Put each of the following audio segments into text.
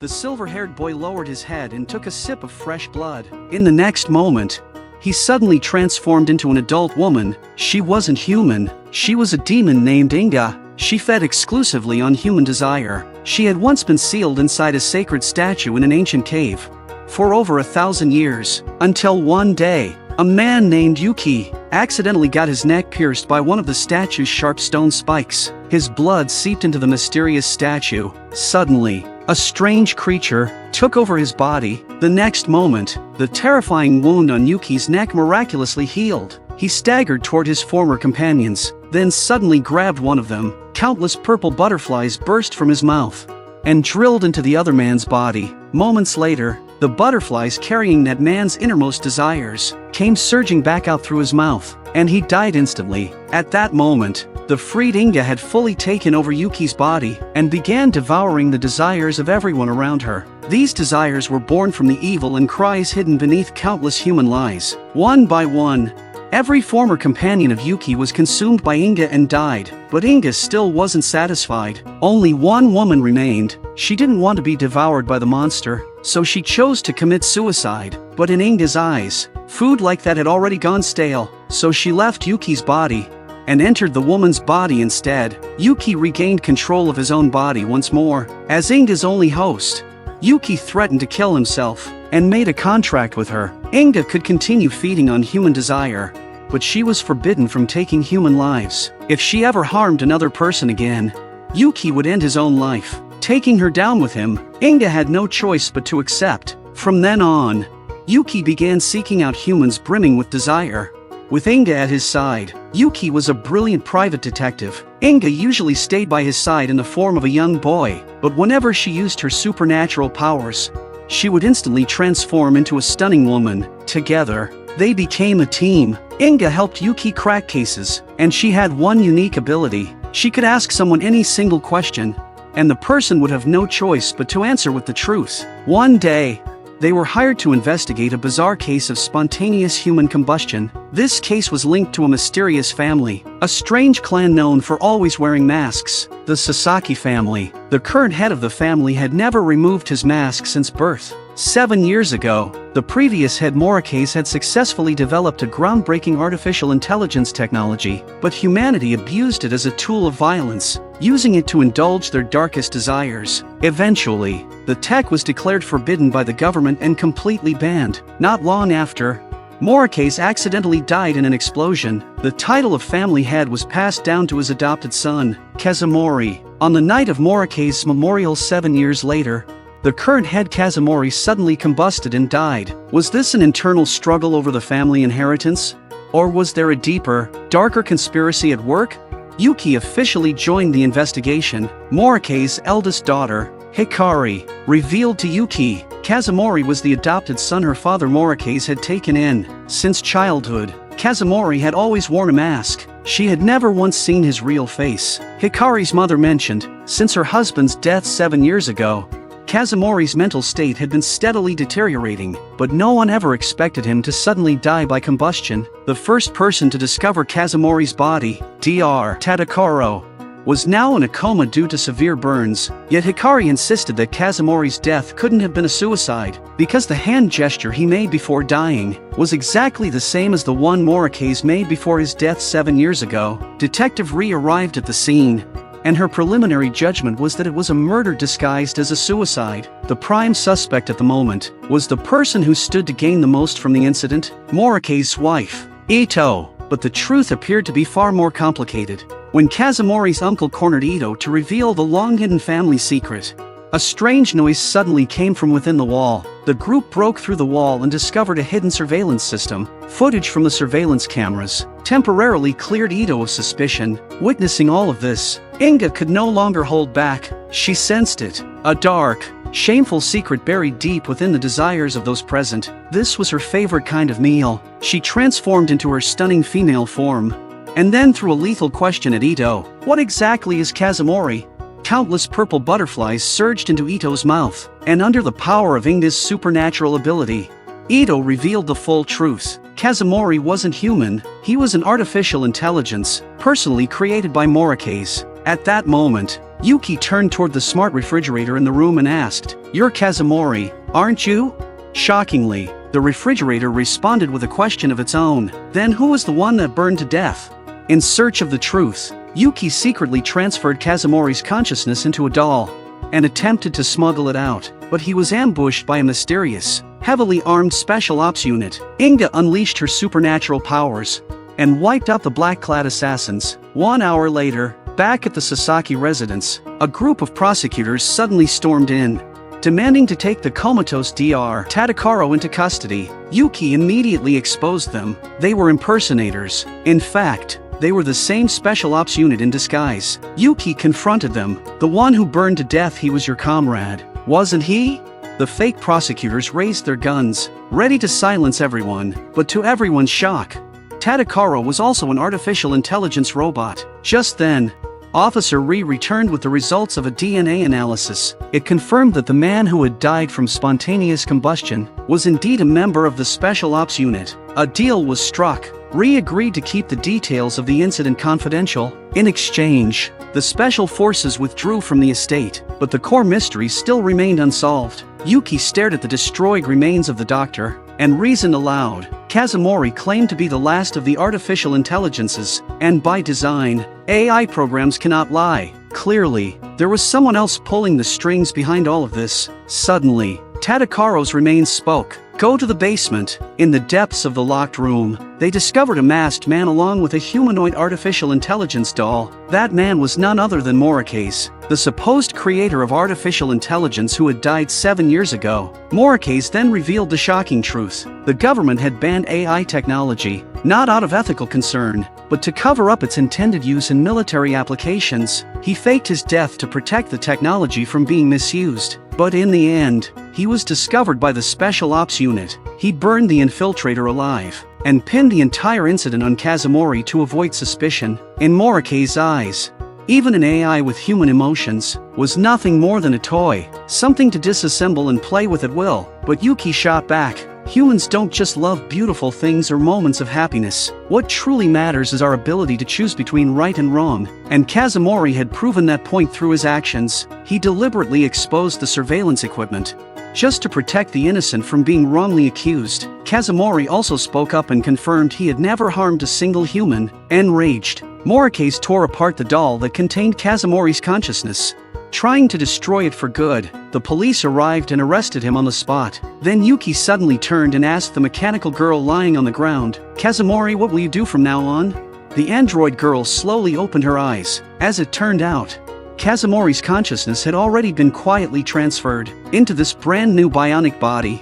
The silver-haired boy lowered his head and took a sip of fresh blood. In the next moment, he suddenly transformed into an adult woman. She wasn't human. She was a demon named Inga. She fed exclusively on human desire. She had once been sealed inside a sacred statue in an ancient cave for over 1,000 years, until one day, a man named Yuuki accidentally got his neck pierced by one of the statue's sharp stone spikes. His blood seeped into the mysterious statue. Suddenly, a strange creature took over his body. The next moment, the terrifying wound on Yuuki's neck miraculously healed. He staggered toward his former companions, then suddenly grabbed one of them. Countless purple butterflies burst from his mouth and drilled into the other man's body. Moments later, the butterflies carrying that man's innermost desires came surging back out through his mouth, and he died instantly. At that moment, the freed Inga had fully taken over Yuuki's body and began devouring the desires of everyone around her. These desires were born from the evil and cries hidden beneath countless human lies. One by one, every former companion of Yuuki was consumed by Inga and died, but Inga still wasn't satisfied. Only one woman remained. She didn't want to be devoured by the monster, so she chose to commit suicide. But in Inga's eyes, food like that had already gone stale, so she left Yuuki's body and entered the woman's body instead. Yuuki regained control of his own body once more. As Inga's only host, Yuuki threatened to kill himself and made a contract with her. Inga could continue feeding on human desire, but she was forbidden from taking human lives. If she ever harmed another person again, Yuuki would end his own life, taking her down with him. Inga had no choice but to accept. From then on, Yuuki began seeking out humans brimming with desire. With Inga at his side, Yuuki was a brilliant private detective. Inga usually stayed by his side in the form of a young boy, but whenever she used her supernatural powers, she would instantly transform into a stunning woman. Together, they became a team. Inga helped Yuuki crack cases, and she had one unique ability. She could ask someone any single question, and the person would have no choice but to answer with the truth. One day, they were hired to investigate a bizarre case of spontaneous human combustion. This case was linked to a mysterious family, a strange clan known for always wearing masks, the Sasaki family. The current head of the family had never removed his mask since birth. 7 years ago, the previous head Morikase had successfully developed a groundbreaking artificial intelligence technology, but humanity abused it as a tool of violence, using it to indulge their darkest desires. Eventually, the tech was declared forbidden by the government and completely banned. Not long after, Morikase accidentally died in an explosion. The title of family head was passed down to his adopted son, Kazumori. On the night of Morikase's memorial 7 years later, the current head Kazumori suddenly combusted and died. Was this an internal struggle over the family inheritance? Or was there a deeper, darker conspiracy at work? Yuuki officially joined the investigation. Morikase's eldest daughter, Hikari, revealed to Yuuki Kazumori was the adopted son her father Morikase had taken in. Since childhood, Kazumori had always worn a mask. She had never once seen his real face. Hikari's mother mentioned, since her husband's death 7 years ago, Kazumori's mental state had been steadily deteriorating, but no one ever expected him to suddenly die by combustion. The first person to discover Kazumori's body, Dr. Tadakaro, was now in a coma due to severe burns, yet Hikari insisted that Kazumori's death couldn't have been a suicide, because the hand gesture he made before dying was exactly the same as the one Morikase made before his death 7 years ago. Detective Ri arrived at the scene, and her preliminary judgment was that it was a murder disguised as a suicide. The prime suspect at the moment was the person who stood to gain the most from the incident, Morikase's wife, Ito. But the truth appeared to be far more complicated. When Kazumori's uncle cornered Ito to reveal the long-hidden family secret, a strange noise suddenly came from within the wall. The group broke through the wall and discovered a hidden surveillance system. Footage from the surveillance cameras temporarily cleared Ito of suspicion. Witnessing all of this, Inga could no longer hold back. She sensed it, a dark, shameful secret buried deep within the desires of those present. This was her favorite kind of meal. She transformed into her stunning female form, and then threw a lethal question at Ito. What exactly is Kazumori? Countless purple butterflies surged into Ito's mouth, and under the power of Inga's supernatural ability, Ito revealed the full truth. Kazumori wasn't human, he was an artificial intelligence, personally created by Morikase. At that moment, Yuuki turned toward the smart refrigerator in the room and asked, "You're Kazumori, aren't you?" Shockingly, the refrigerator responded with a question of its own. Then who was the one that burned to death? In search of the truth, Yuuki secretly transferred Kazumori's consciousness into a doll and attempted to smuggle it out, but he was ambushed by a mysterious, heavily armed special ops unit. Inga unleashed her supernatural powers and wiped out the black-clad assassins. 1 hour later, back at the Sasaki residence, a group of prosecutors suddenly stormed in, demanding to take the comatose Dr. Tadakaro into custody. Yuuki immediately exposed them. They were impersonators. In fact, they were the same special ops unit in disguise. Yuuki confronted them. "The one who burned to death, he was your comrade, wasn't he?" The fake prosecutors raised their guns, ready to silence everyone, but to everyone's shock, Tadakaro was also an artificial intelligence robot. Just then, Officer Ri returned with the results of a DNA analysis. It confirmed that the man who had died from spontaneous combustion was indeed a member of the Special Ops unit. A deal was struck. Ri agreed to keep the details of the incident confidential. In exchange, the special forces withdrew from the estate, but the core mystery still remained unsolved. Yuuki stared at the destroyed remains of the doctor and reasoned aloud. Kazumori claimed to be the last of the artificial intelligences, and by design, AI programs cannot lie. Clearly, there was someone else pulling the strings behind all of this. Suddenly, Tadakaro's remains spoke. "Go to the basement." In the depths of the locked room, they discovered a masked man along with a humanoid artificial intelligence doll. That man was none other than Morikase, the supposed creator of artificial intelligence who had died 7 years ago. Morikase then revealed the shocking truth. The government had banned AI technology, not out of ethical concern, but to cover up its intended use in military applications. He faked his death to protect the technology from being misused. But in the end, he was discovered by the Special Ops unit. He burned the infiltrator alive and pinned the entire incident on Kazumori to avoid suspicion. In Morikase's eyes, even an AI with human emotions was nothing more than a toy, something to disassemble and play with at will. But Yuuki shot back. Humans don't just love beautiful things or moments of happiness. What truly matters is our ability to choose between right and wrong, and Kazumori had proven that point through his actions. He deliberately exposed the surveillance equipment just to protect the innocent from being wrongly accused. Kazumori also spoke up and confirmed he had never harmed a single human. Enraged, Morikase tore apart the doll that contained Kazumori's consciousness, trying to destroy it for good. The police arrived and arrested him on the spot. Then Yuuki suddenly turned and asked the mechanical girl lying on the ground, "Kazumori, what will you do from now on?" The android girl slowly opened her eyes. As it turned out, Kazumori's consciousness had already been quietly transferred into this brand new bionic body.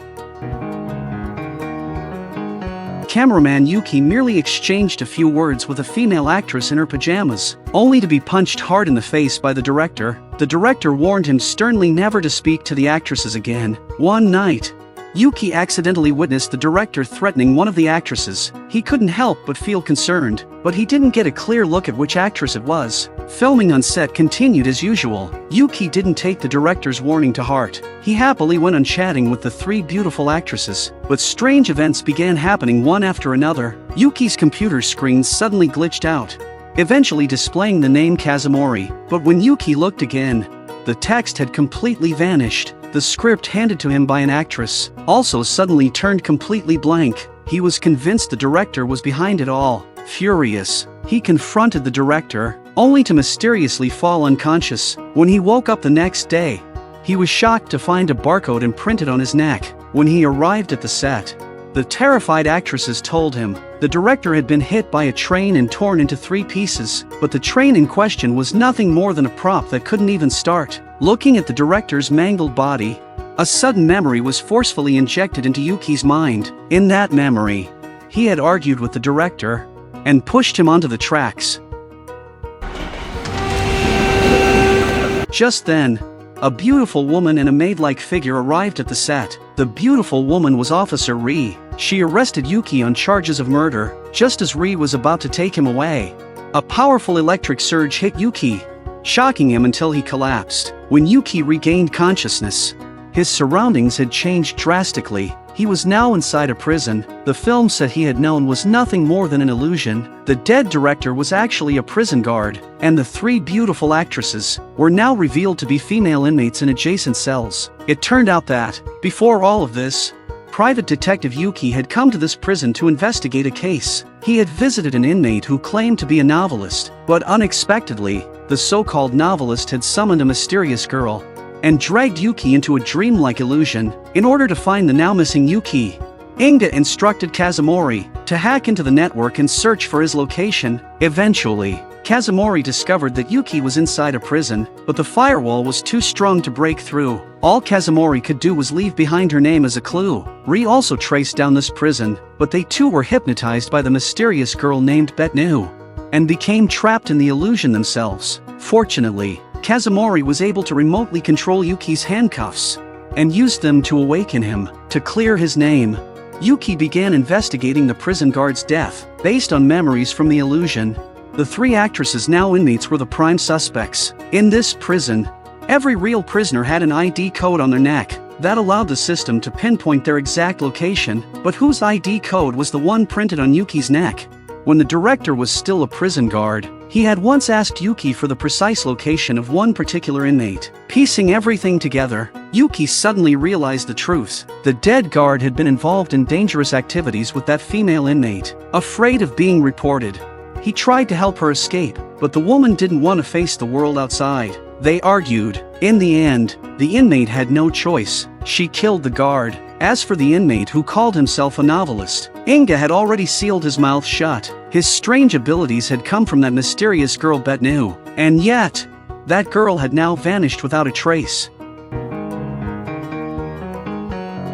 Cameraman Yuuki merely exchanged a few words with a female actress in her pajamas, only to be punched hard in the face by the director. The director warned him sternly never to speak to the actresses again. One night, Yuuki accidentally witnessed the director threatening one of the actresses. He couldn't help but feel concerned, but he didn't get a clear look at which actress it was. Filming on set continued as usual. Yuuki didn't take the director's warning to heart. He happily went on chatting with the 3 beautiful actresses, but strange events began happening one after another. Yuuki's computer screen suddenly glitched out, eventually displaying the name Kazumori. But when Yuuki looked again, the text had completely vanished. The script handed to him by an actress also suddenly turned completely blank. He was convinced the director was behind it all. Furious, he confronted the director, only to mysteriously fall unconscious. When he woke up the next day, he was shocked to find a barcode imprinted on his neck. When he arrived at the set, the terrified actresses told him the director had been hit by a train and torn into 3 pieces, but the train in question was nothing more than a prop that couldn't even start. Looking at the director's mangled body, a sudden memory was forcefully injected into Yuuki's mind. In that memory, he had argued with the director and pushed him onto the tracks. Just then, a beautiful woman and a maid-like figure arrived at the set. The beautiful woman was Officer Ri. She arrested Yuuki on charges of murder, just as Ri was about to take him away. A powerful electric surge hit Yuuki, shocking him until he collapsed. When Yuuki regained consciousness, his surroundings had changed drastically. He was now inside a prison. The film set he had known was nothing more than an illusion. The dead director was actually a prison guard, and the 3 beautiful actresses were now revealed to be female inmates in adjacent cells. It turned out that, before all of this, Private Detective Yuuki had come to this prison to investigate a case. He had visited an inmate who claimed to be a novelist, but unexpectedly, the so-called novelist had summoned a mysterious girl and dragged Yuuki into a dreamlike illusion. In order to find the now-missing Yuuki, Inga instructed Kazumori to hack into the network and search for his location. Eventually, Kazumori discovered that Yuuki was inside a prison, but the firewall was too strong to break through. All Kazumori could do was leave behind her name as a clue. Ri also traced down this prison, but they too were hypnotized by the mysterious girl named Betnu, and became trapped in the illusion themselves. Fortunately, Kazumori was able to remotely control Yuki's handcuffs and used them to awaken him. To clear his name, Yuuki began investigating the prison guard's death. Based on memories from the illusion, the 3 actresses, now inmates, were the prime suspects. In this prison, every real prisoner had an ID code on their neck that allowed the system to pinpoint their exact location. But whose ID code was the one printed on Yuki's neck? When the director was still a prison guard, he had once asked Yuuki for the precise location of one particular inmate. Piecing everything together, Yuuki suddenly realized the truth. The dead guard had been involved in dangerous activities with that female inmate. Afraid of being reported, he tried to help her escape, but the woman didn't want to face the world outside. They argued. In the end, the inmate had no choice. She killed the guard. As for the inmate who called himself a novelist, Inga had already sealed his mouth shut. His strange abilities had come from that mysterious girl Betnu, and yet, that girl had now vanished without a trace.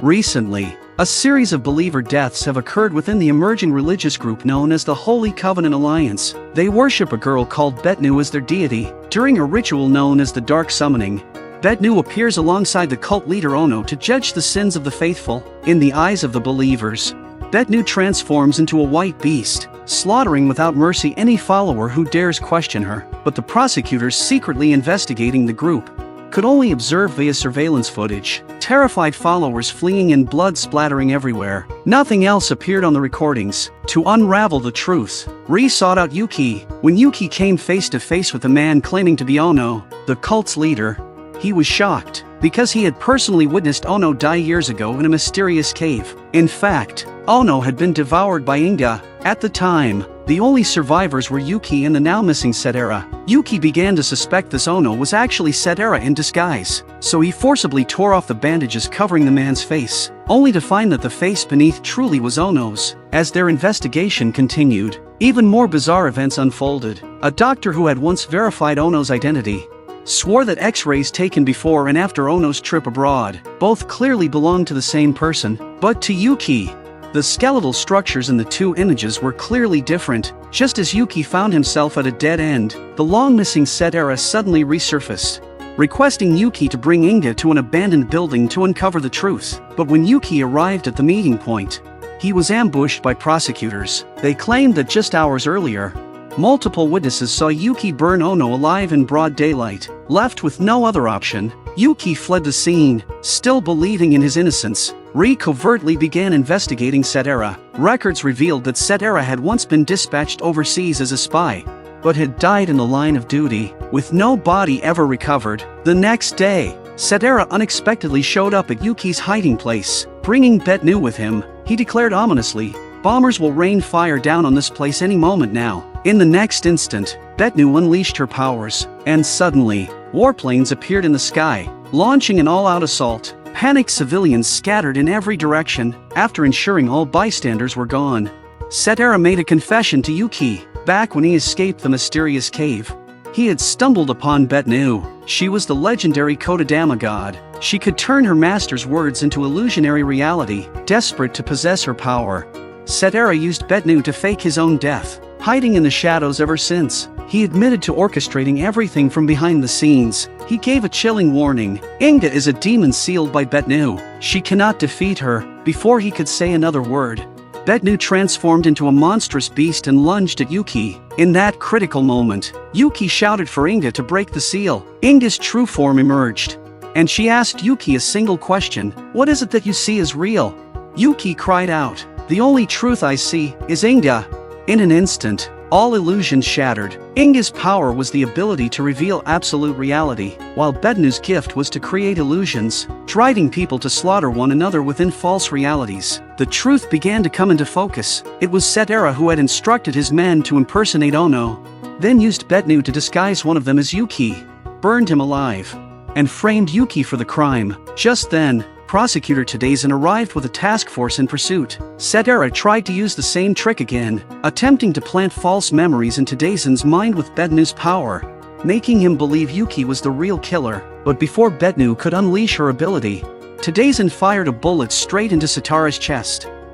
Recently, a series of believer deaths have occurred within the emerging religious group known as the Holy Covenant Alliance. They worship a girl called Betnu as their deity. During a ritual known as the Dark Summoning, Betnu appears alongside the cult leader Ono to judge the sins of the faithful. In the eyes of the believers, Betnu transforms into a white beast, slaughtering without mercy any follower who dares question her. But the prosecutors secretly investigating the group could only observe via surveillance footage, terrified followers fleeing and blood splattering everywhere. Nothing else appeared on the recordings. To unravel the truth, Ri sought out Yuuki. When Yuuki came face to face with a man claiming to be Ono, the cult's leader, he was shocked, because he had personally witnessed Ono die years ago in a mysterious cave. In fact, Ono had been devoured by Inga. At the time, the only survivors were Yuuki and the now-missing Setera. Yuuki began to suspect this Ono was actually Setera in disguise, so he forcibly tore off the bandages covering the man's face, only to find that the face beneath truly was Ono's. As their investigation continued, even more bizarre events unfolded. A doctor who had once verified Ono's identity swore that X-rays taken before and after Ono's trip abroad both clearly belonged to the same person. But to Yuuki, the skeletal structures in the 2 images were clearly different. Just as Yuuki found himself at a dead end, the long-missing Setera suddenly resurfaced, requesting Yuuki to bring Inga to an abandoned building to uncover the truth. But when Yuuki arrived at the meeting point, he was ambushed by prosecutors. They claimed that just hours earlier, multiple witnesses saw Yuuki burn Ono alive in broad daylight. Left with no other option, Yuuki fled the scene, still believing in his innocence. Ri covertly began investigating Setera. Records revealed that Setera had once been dispatched overseas as a spy, but had died in the line of duty, with no body ever recovered. The next day, Setera unexpectedly showed up at Yuki's hiding place, bringing Betnu with him. He declared ominously, "Bombers will rain fire down on this place any moment now." In the next instant, Betnu unleashed her powers, and suddenly, warplanes appeared in the sky, launching an all-out assault. Panicked civilians scattered in every direction. After ensuring all bystanders were gone, Setera made a confession to Yuuki. Back when he escaped the mysterious cave, he had stumbled upon Betnu. She was the legendary Kodadama god. She could turn her master's words into illusionary reality. Desperate to possess her power, Setera used Betnu to fake his own death, hiding in the shadows ever since. He admitted to orchestrating everything from behind the scenes. He gave a chilling warning. Inga is a demon sealed by Betnu. She cannot defeat her. Before he could say another word, Betnu transformed into a monstrous beast and lunged at Yuuki. In that critical moment, Yuuki shouted for Inga to break the seal. Inga's true form emerged, and she asked Yuuki a single question: "What is it that you see as real?" Yuuki cried out. The only truth I see is Inga. In an instant, all illusions shattered. Inga's power was the ability to reveal absolute reality, while Bednu's gift was to create illusions, driving people to slaughter one another within false realities. The truth began to come into focus. It was Setera who had instructed his men to impersonate Ono, then used Bednu to disguise one of them as Yuuki, burned him alive, and framed Yuuki for the crime. Just then, Prosecutor Tadaisen arrived with a task force in pursuit. Setera tried to use the same trick again, attempting to plant false memories in Tadaisen's mind with Bednu's power, making him believe Yuuki was the real killer. But before Bednu could unleash her ability, Tadaisen fired a bullet straight into Setera's chest.